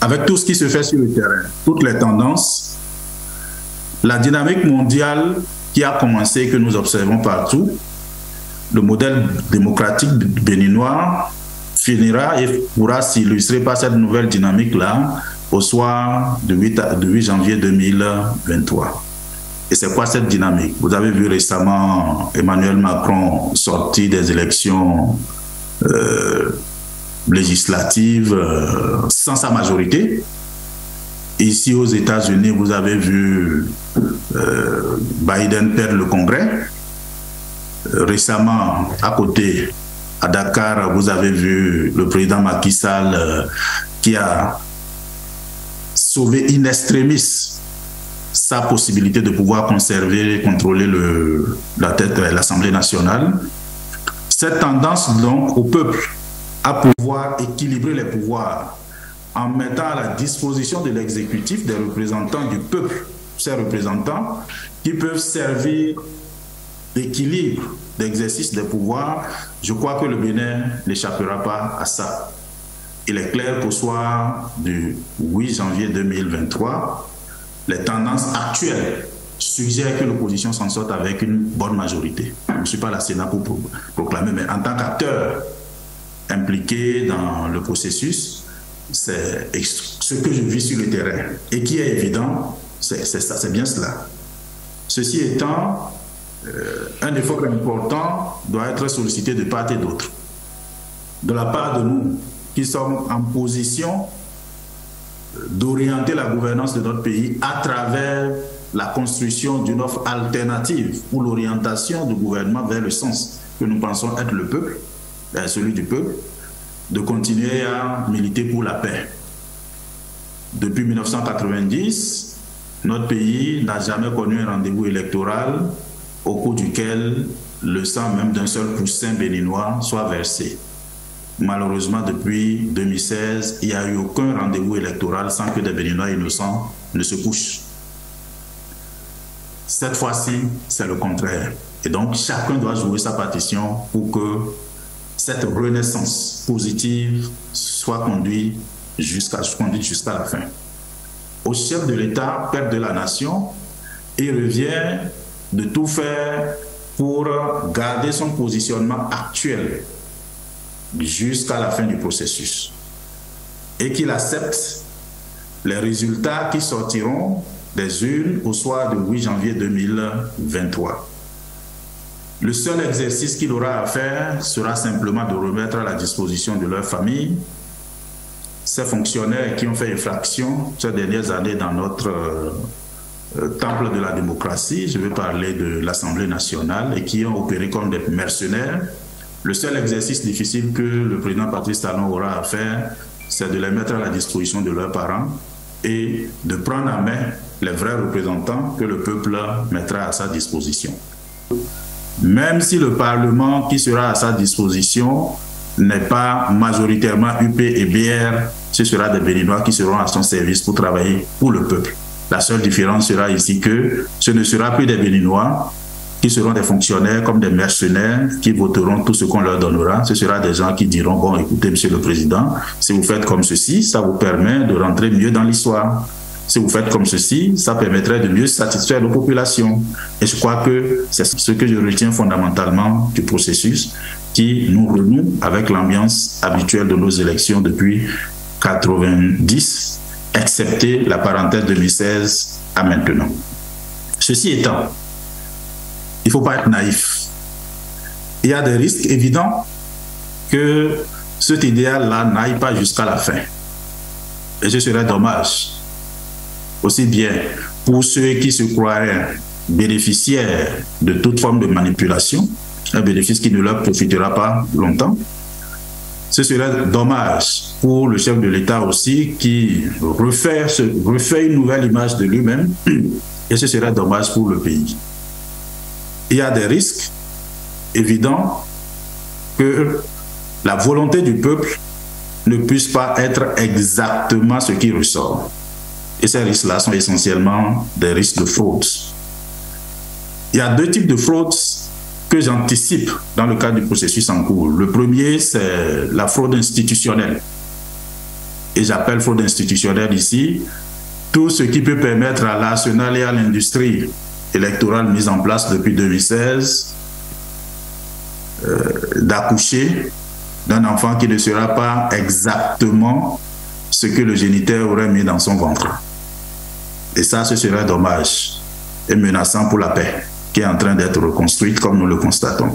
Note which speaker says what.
Speaker 1: avec tout ce qui se fait sur le terrain, toutes les tendances, la dynamique mondiale qui a commencé et que nous observons partout, le modèle démocratique béninois finira et pourra s'illustrer par cette nouvelle dynamique-là au soir du 8 janvier 2023. Et c'est quoi cette dynamique? Vous avez vu récemment Emmanuel Macron sortir des élections législatives sans sa majorité. Ici aux États-Unis, vous avez vu Biden perdre le Congrès. Récemment, à côté, à Dakar, vous avez vu le président Macky Sall qui a sauvé in extremis sa possibilité de pouvoir conserver et contrôler la tête de l'Assemblée nationale. Cette tendance donc au peuple à pouvoir équilibrer les pouvoirs en mettant à la disposition de l'exécutif des représentants du peuple, ces représentants qui peuvent servir d'équilibre d'exercice des pouvoirs, je crois que le Bénin n'échappera pas à ça. Il est clair qu'au soir du 8 janvier 2023, les tendances actuelles suggèrent que l'opposition s'en sorte avec une bonne majorité. Je ne suis pas la Sénat pour proclamer, mais en tant qu'acteur impliqué dans le processus, c'est ce que je vis sur le terrain et qui est évident, c'est bien cela. Ceci étant, un effort important doit être sollicité de part et d'autre. De la part de nous qui sommes en position d'orienter la gouvernance de notre pays à travers la construction d'une offre alternative pour l'orientation du gouvernement vers le sens que nous pensons être le peuple, celui du peuple, de continuer à militer pour la paix. Depuis 1990, notre pays n'a jamais connu un rendez-vous électoral au cours duquel le sang même d'un seul poussin béninois soit versé. Malheureusement, depuis 2016, il n'y a eu aucun rendez-vous électoral sans que des Béninois innocents ne se couchent. Cette fois-ci, c'est le contraire. Et donc, chacun doit jouer sa partition pour que cette renaissance positive soit conduite jusqu'à la fin. Au chef de l'État, père de la nation, il revient de tout faire pour garder son positionnement actuel jusqu'à la fin du processus et qu'il accepte les résultats qui sortiront des urnes au soir du 8 janvier 2023. Le seul exercice qu'il aura à faire sera simplement de remettre à la disposition de leur famille ces fonctionnaires qui ont fait infraction ces dernières années dans notre temple de la démocratie, je vais parler de l'Assemblée nationale, et qui ont opéré comme des mercenaires. Le seul exercice difficile que le président Patrice Talon aura à faire, c'est de les mettre à la disposition de leurs parents et de prendre en main les vrais représentants que le peuple mettra à sa disposition. Même si le Parlement qui sera à sa disposition n'est pas majoritairement UP et BR, ce sera des Béninois qui seront à son service pour travailler pour le peuple. La seule différence sera ici que ce ne sera plus des Béninois qui seront des fonctionnaires comme des mercenaires qui voteront tout ce qu'on leur donnera. Ce sera des gens qui diront, bon, écoutez, Monsieur le Président, si vous faites comme ceci, ça vous permet de rentrer mieux dans l'histoire. Si vous faites comme ceci, ça permettrait de mieux satisfaire nos populations. Et je crois que c'est ce que je retiens fondamentalement du processus qui nous renoue avec l'ambiance habituelle de nos élections depuis 1990, excepté la parenthèse 2016 à maintenant. Ceci étant, il ne faut pas être naïf. Il y a des risques évidents que cet idéal-là n'aille pas jusqu'à la fin. Et ce serait dommage. Aussi bien pour ceux qui se croiraient bénéficiaires de toute forme de manipulation, un bénéfice qui ne leur profitera pas longtemps. Ce serait dommage pour le chef de l'État aussi qui refait une nouvelle image de lui-même, et ce serait dommage pour le pays. Il y a des risques évidents que la volonté du peuple ne puisse pas être exactement ce qui ressort. Et ces risques-là sont essentiellement des risques de fraude. Il y a deux types de fraudes que j'anticipe dans le cadre du processus en cours. Le premier, c'est la fraude institutionnelle. et j'appelle fraude institutionnelle ici, tout ce qui peut permettre à l'arsenal et à l'industrie électorale mise en place depuis 2016 d'accoucher d'un enfant qui ne sera pas exactement ce que le géniteur aurait mis dans son ventre. Et ça, ce serait dommage et menaçant pour la paix qui est en train d'être reconstruite comme nous le constatons.